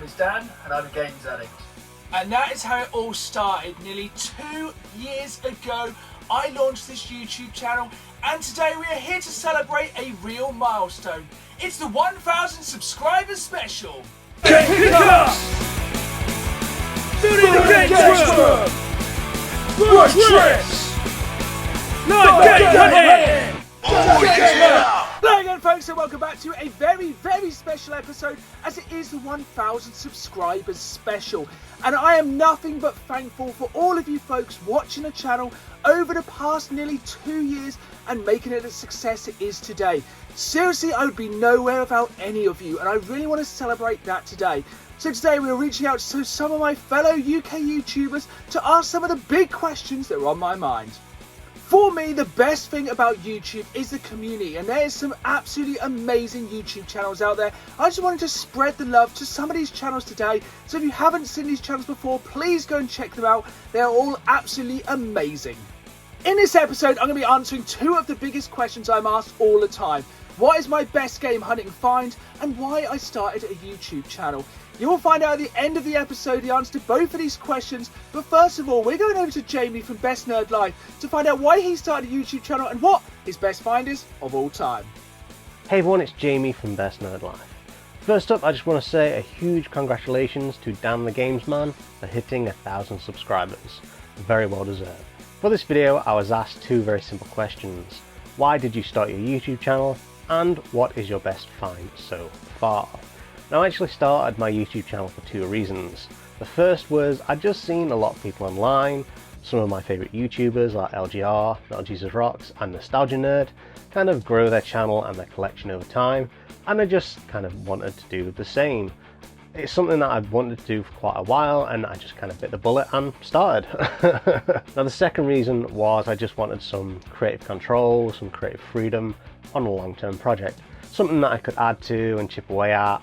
name is Dan, and I'm a games addict. And that is how it all started. Nearly 2 years ago, I launched this YouTube channel, and today we are here to celebrate a real milestone. It's the 1,000 subscribers special. Pick up! Building the Gamecube! Rush Trips! Night Game Hunting! Hello again, folks, and welcome back to a very, very special episode, as it is the 1,000 subscribers special. And I am nothing but thankful for all of you folks watching the channel over the past nearly 2 years and making it a success it is today. Seriously, I would be nowhere without any of you, and I really want to celebrate that today. So today we are reaching out to some of my fellow UK YouTubers to ask some of the big questions that are on my mind. For me, the best thing about YouTube is the community, and there is some absolutely amazing YouTube channels out there. I just wanted to spread the love to some of these channels today, so if you haven't seen these channels before, please go and check them out. They're all absolutely amazing. In this episode, I'm going to be answering two of the biggest questions I'm asked all the time. What is my best game hunting find, and why I started a YouTube channel. You will find out at the end of the episode the answer to both of these questions, but first of all, we're going over to Jamie from Best Nerd Life to find out why he started a YouTube channel and what his best find is of all time. Hey everyone, it's Jamie from Best Nerd Life. First up, I just want to say a huge congratulations to Dan the Games Man for hitting 1,000 subscribers. Very well deserved. For this video, I was asked two very simple questions. Why did you start your YouTube channel? And what is your best find so far? Now, I actually started my YouTube channel for two reasons. The first was I'd just seen a lot of people online, some of my favourite YouTubers like LGR, Not Jesus Rocks and Nostalgia Nerd, kind of grow their channel and their collection over time, and I just kind of wanted to do the same. It's something that I've wanted to do for quite a while, and I just kind of bit the bullet and started. Now, the second reason was I just wanted some creative control, some creative freedom on a long-term project. Something that I could add to and chip away at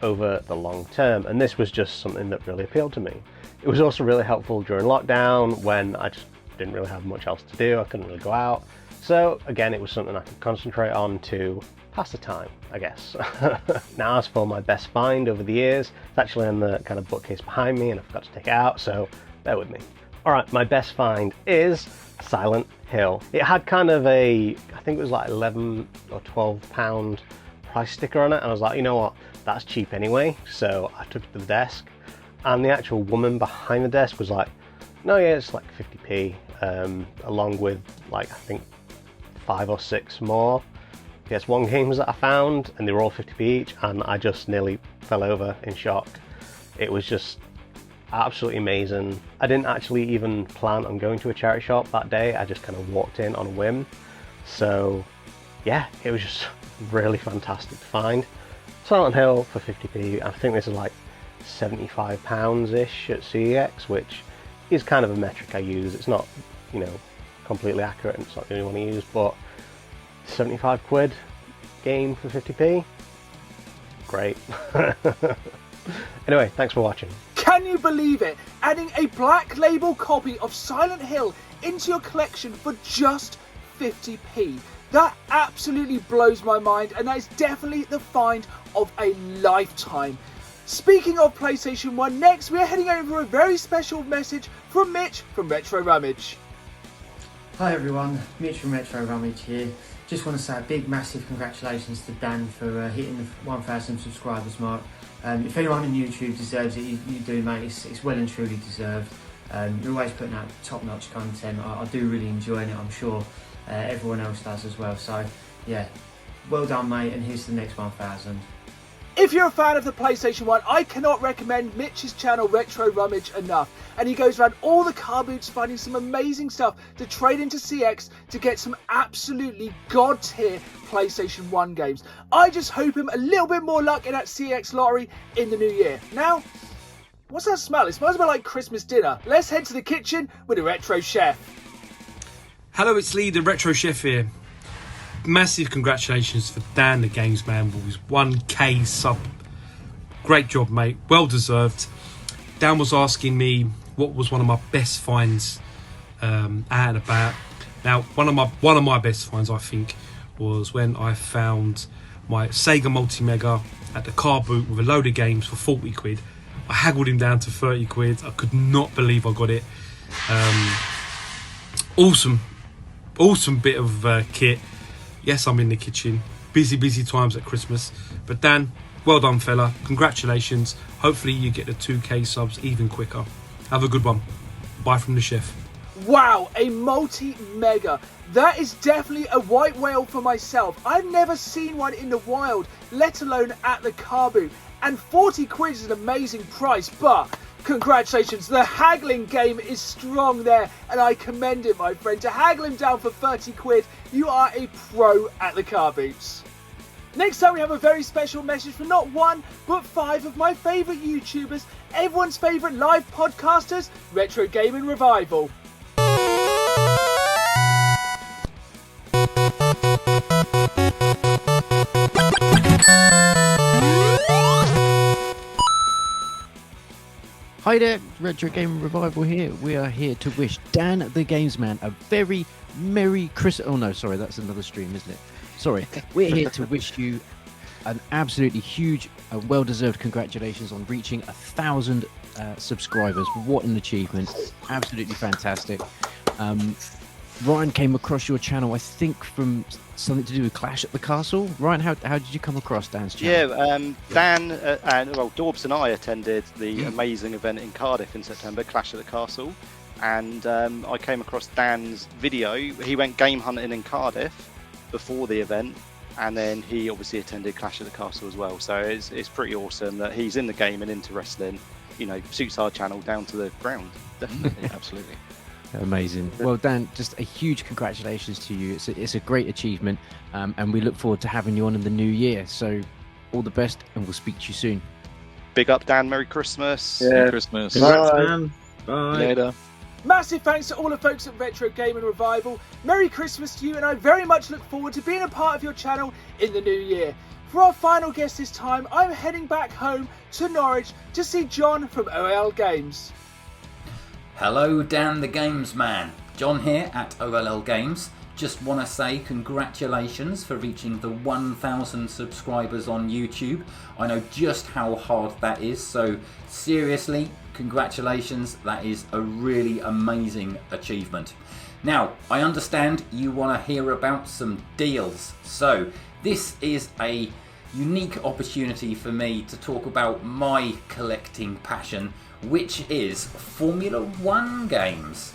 over the long term, and this was just something that really appealed to me. It was also really helpful during lockdown when I just didn't really have much else to do. I couldn't really go out. So again, it was something I could concentrate on to pass the time, I guess. Now, as for my best find over the years, it's actually in the kind of bookcase behind me and I forgot to take it out, so bear with me. Alright, my best find is Silent Hill. It had kind of a, I think it was like 11 or 12 pound price sticker on it, and I was like, you know what, that's cheap anyway. So I took it to the desk, and the actual woman behind the desk was like, no, yeah, it's like 50p, along with like I think 5 or 6 more PS1 games that I found, and they were all 50p each, and I just nearly fell over in shock. It was just absolutely amazing. I didn't actually even plan on going to a charity shop that day. I just kind of walked in on a whim. So yeah, it was just really fantastic to find. Silent Hill for 50p. I think this is like £75-ish at CEX, which is kind of a metric I use. It's not, you know, completely accurate, and it's not the only one I use, but 75 quid game for 50p, great. Anyway, thanks for watching. Can you believe it? Adding a black label copy of Silent Hill into your collection for just 50p. That absolutely blows my mind, and that is definitely the find of a lifetime. Speaking of PlayStation 1, next we're heading over a very special message from Mitch from Retro Rummage. Hi everyone, Mitch from Retro Rummage here. Just want to say a big massive congratulations to Dan for hitting the 1,000 subscribers mark. If anyone on YouTube deserves it, you do, mate. It's well and truly deserved. You're always putting out top-notch content. I do really enjoy it. I'm sure everyone else does as well. So yeah, well done, mate, and here's the next 1,000. If you're a fan of the PlayStation 1, I cannot recommend Mitch's channel Retro Rummage enough. And he goes around all the car boots finding some amazing stuff to trade into CX to get some absolutely god-tier PlayStation 1 games. I just hope him a little bit more luck in that CX lottery in the new year. Now, what's that smell? It smells a bit like Christmas dinner. Let's head to the kitchen with the Retro Chef. Hello, it's Lee, the Retro Chef here. Massive congratulations for Dan the Games Man with his 1k sub. Great job, mate, well deserved. Dan was asking me what was one of my best finds out and about. Now, one of my best finds, I think, was when I found my Sega Multi-Mega at the car boot with a load of games for 40 quid. I haggled him down to 30 quid. I could not believe I got it. Awesome bit of kit. Yes, I'm in the kitchen. Busy times at Christmas. But Dan, well done, fella. Congratulations. Hopefully you get the 2k subs even quicker. Have a good one. Bye from the chef. Wow, a multi-mega. That is definitely a white whale for myself. I've never seen one in the wild, let alone at the car boot. And 40 quid is an amazing price, but congratulations, the haggling game is strong there, and I commend it, my friend. To haggle him down for 30 quid, you are a pro at the car boots. Next time we have a very special message from not one, but 5 of my favourite YouTubers, everyone's favourite live podcasters, Retro Gaming Revival. Hi there, Retro Gaming Revival here. We are here to wish Dan the Gamesman a very Merry Christmas. Oh no, sorry, that's another stream, isn't it? Sorry. We're here to wish you an absolutely huge and well-deserved congratulations on reaching 1,000 subscribers. What an achievement. Absolutely fantastic. Ryan came across your channel, I think, from something to do with Clash at the Castle. Ryan, how did you come across Dan's channel? Yeah, Dan and Dorbs and I attended the amazing event in Cardiff in September, Clash at the Castle, and I came across Dan's video. He went game hunting in Cardiff before the event, and then he obviously attended Clash at the Castle as well. So it's pretty awesome that he's in the game and into wrestling. You know, suits our channel down to the ground. Definitely, absolutely. Amazing. Well, Dan, just a huge congratulations to you. It's a great achievement, and we look forward to having you on in the new year. So, all the best, and we'll speak to you soon. Big up, Dan. Merry Christmas. Yeah. Merry Christmas. Congrats, Dan. Bye. Later. Massive thanks to all the folks at Retro Gaming Revival. Merry Christmas to you, and I very much look forward to being a part of your channel in the new year. For our final guest this time, I'm heading back home to Norwich to see John from OLL Games. Hello, Dan the Games Man. John here at OLL Games. Just want to say congratulations for reaching the 1,000 subscribers on YouTube. I know just how hard that is, so seriously, congratulations. That is a really amazing achievement. Now, I understand you want to hear about some deals, so this is a unique opportunity for me to talk about my collecting passion, which is Formula 1 games.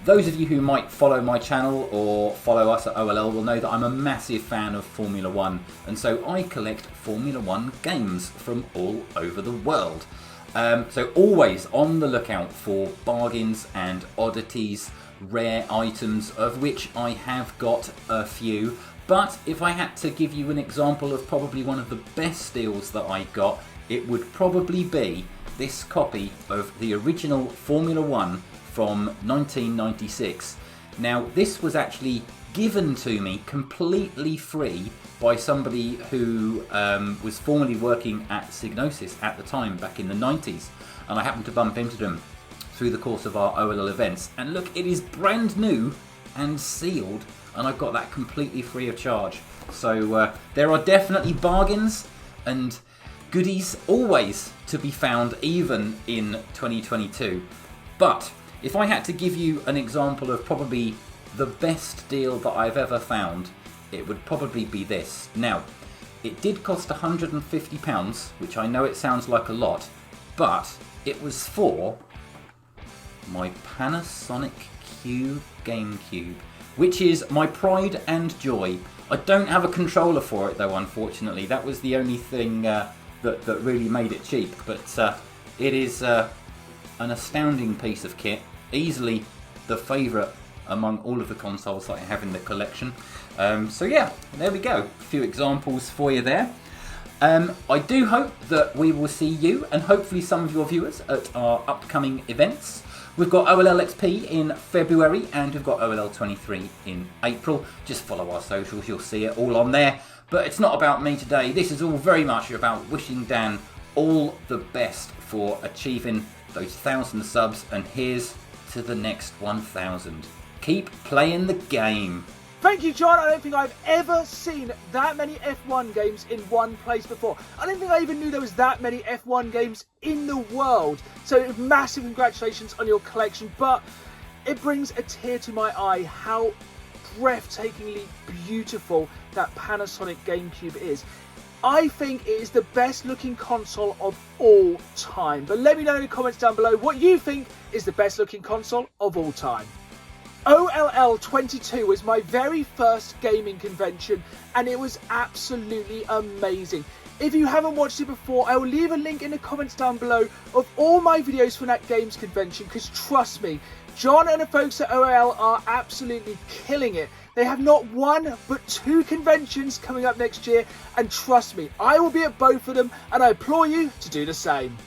Those of you who might follow my channel or follow us at OLL will know that I'm a massive fan of Formula 1, and so I collect Formula 1 games from all over the world. So always on the lookout for bargains and oddities, rare items, of which I have got a few. But if I had to give you an example of probably one of the best deals that I got, it would probably be this copy of the original Formula 1 from 1996. Now, this was actually given to me completely free by somebody who was formerly working at Signosis at the time, back in the 90s, and I happened to bump into them through the course of our OLL events. And look, it is brand new and sealed, and I got that completely free of charge. So there are definitely bargains and goodies always to be found, even in 2022. But if I had to give you an example of probably the best deal that I've ever found, it would probably be this. Now, it did cost £150, which I know it sounds like a lot, but it was for my Panasonic Q Gamecube, which is my pride and joy. I don't have a controller for it though, unfortunately. That was the only thing that really made it cheap, but it is an astounding piece of kit, easily the favourite among all of the consoles that I have in the collection. So yeah, there we go, a few examples for you there. I do hope that we will see you, and hopefully some of your viewers, at our upcoming events. We've got OLL XP in February, and we've got OLL 23 in April. Just follow our socials, you'll see it all on there. But it's not about me today. This is all very much about wishing Dan all the best for achieving those 1,000 subs, and here's to the next 1,000. Keep playing the game. Thank you, John. I don't think I've ever seen that many F1 games in one place before. I don't think I even knew there was that many F1 games in the world. So massive congratulations on your collection. But it brings a tear to my eye how breathtakingly beautiful that Panasonic Gamecube is. I think it is the best looking console of all time. But let me know in the comments down below what you think is the best looking console of all time. OLL 22 was my very first gaming convention and it was absolutely amazing. If you haven't watched it before, I will leave a link in the comments down below of all my videos from that games convention, because trust me, John and the folks at OLL are absolutely killing it. They have not one but 2 conventions coming up next year, and trust me, I will be at both of them and I implore you to do the same.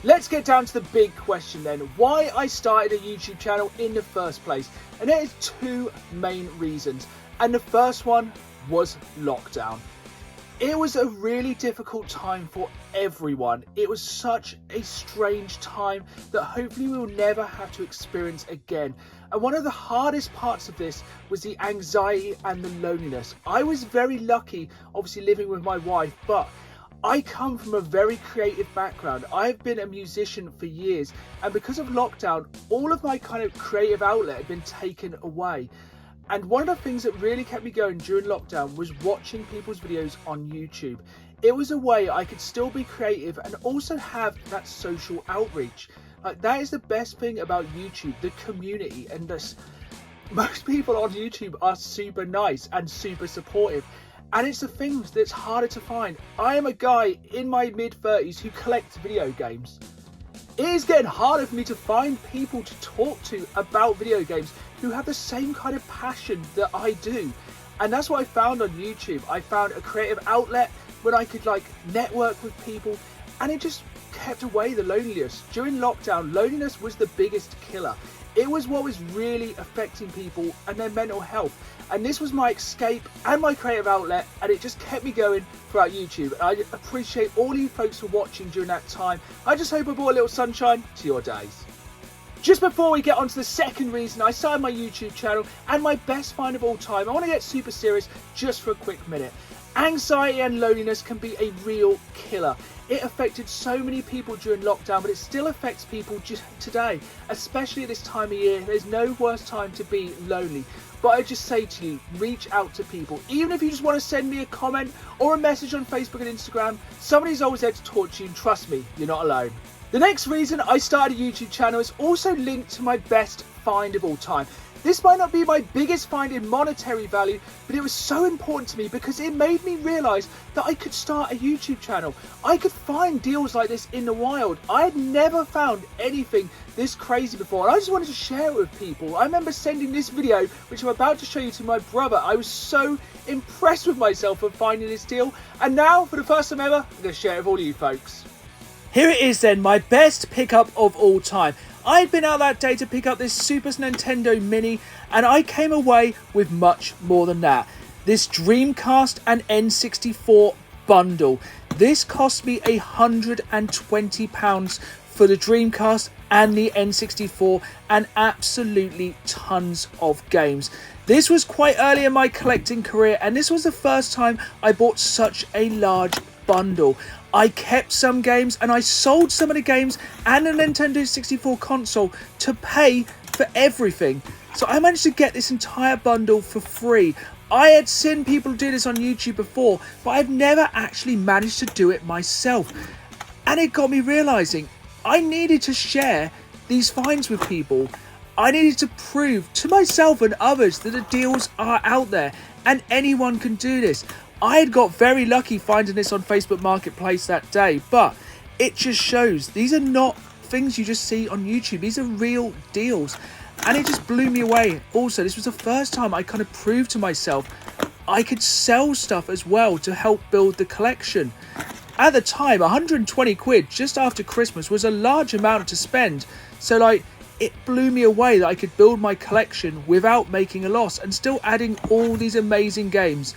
Let's get down to the big question then, why I started a YouTube channel in the first place. And there is 2 main reasons. And the first one was lockdown. It was a really difficult time for everyone. It was such a strange time that hopefully we will never have to experience again. And one of the hardest parts of this was the anxiety and the loneliness. I was very lucky, obviously living with my wife, but I come from a very creative background. I've been a musician for years, and because of lockdown, all of my kind of creative outlet had been taken away. And one of the things that really kept me going during lockdown was watching people's videos on YouTube. It was a way I could still be creative and also have that social outreach. Like, that is the best thing about YouTube, the community, and this. Most people on YouTube are super nice and super supportive. And it's the things that's harder to find. I am a guy in my mid-30s who collects video games. It is getting harder for me to find people to talk to about video games who have the same kind of passion that I do. And that's what I found on YouTube. I found a creative outlet where I could network with people, and it just kept away the loneliness. During lockdown, loneliness was the biggest killer. It was what was really affecting people and their mental health. And this was my escape and my creative outlet, and it just kept me going throughout YouTube. And I appreciate all you folks for watching during that time. I just hope I brought a little sunshine to your days. Just before we get on to the second reason I started my YouTube channel and my best find of all time, I want to get super serious just for a quick minute. Anxiety and loneliness can be a real killer. It affected so many people during lockdown, but it still affects people just today, especially at this time of year. There's no worse time to be lonely. But I just say to you, reach out to people. Even if you just want to send me a comment or a message on Facebook and Instagram, somebody's always there to talk to you, and trust me, you're not alone. The next reason I started a YouTube channel is also linked to my best find of all time. This might not be my biggest find in monetary value, but it was so important to me because it made me realise that I could start a YouTube channel. I could find deals like this in the wild. I had never found anything this crazy before, and I just wanted to share it with people. I remember sending this video, which I'm about to show you, to my brother. I was so impressed with myself for finding this deal, and now, for the first time ever, I'm going to share it with all of you folks. Here it is then, my best pickup of all time. I had been out that day to pick up this Super Nintendo Mini, and I came away with much more than that. This Dreamcast and N64 bundle. This cost me £120 for the Dreamcast and the N64, and absolutely tons of games. This was quite early in my collecting career, and this was the first time I bought such a large bundle. I kept some games and I sold some of the games and the Nintendo 64 console to pay for everything. So I managed to get this entire bundle for free. I had seen people do this on YouTube before, but I've never actually managed to do it myself. And it got me realising I needed to share these finds with people. I needed to prove to myself and others that the deals are out there and anyone can do this. I had got very lucky finding this on Facebook Marketplace that day, but it just shows these are not things you just see on YouTube. These are real deals, and it just blew me away. Also, this was the first time I kind of proved to myself I could sell stuff as well to help build the collection. At the time, 120 quid just after Christmas was a large amount to spend, so it blew me away that I could build my collection without making a loss and still adding all these amazing games.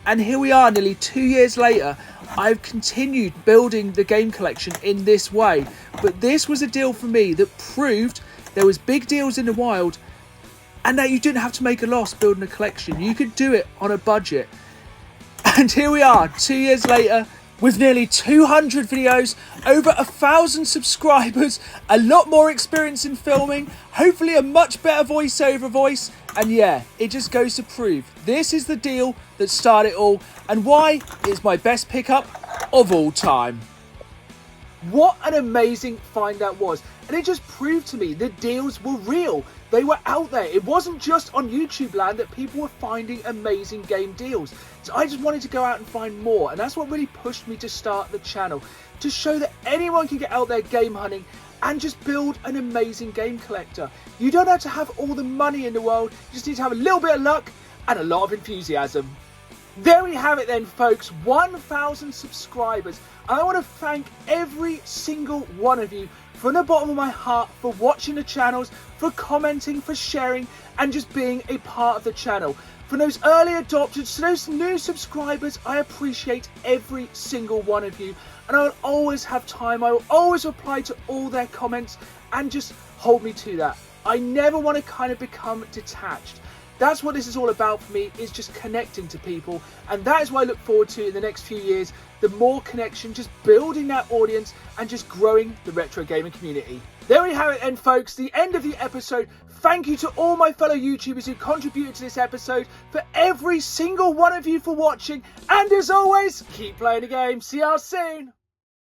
And here we are, nearly 2 years later. I've continued building the game collection in this way. But this was a deal for me that proved there was big deals in the wild and that you didn't have to make a loss building a collection. You could do it on a budget. And here we are, 2 years later, with nearly 200 videos, over 1,000 subscribers, a lot more experience in filming, hopefully a much better voiceover voice, and yeah, it just goes to prove this is the deal that started it all, and why it's my best pickup of all time. What an amazing find that was, and it just proved to me the deals were real. They were out there. It wasn't just on YouTube land that people were finding amazing game deals. So I just wanted to go out and find more, and that's what really pushed me to start the channel, to show that anyone can get out there game hunting and just build an amazing game collector. You don't have to have all the money in the world, you just need to have a little bit of luck and a lot of enthusiasm. There we have it then, folks, 1,000 subscribers. And I want to thank every single one of you from the bottom of my heart for watching the channels, for commenting, for sharing, and just being a part of the channel. For those early adopters, to those new subscribers, I appreciate every single one of you. And I will always have time, I will always reply to all their comments, and just hold me to that. I never want to kind of become detached. That's what this is all about for me, is just connecting to people, and that is what I look forward to in the next few years. The more connection, just building that audience and just growing the retro gaming community. There we have it then, folks, the end of the episode. Thank you to all my fellow YouTubers who contributed to this episode, for every single one of you for watching, and as always, keep playing the game. See y'all soon.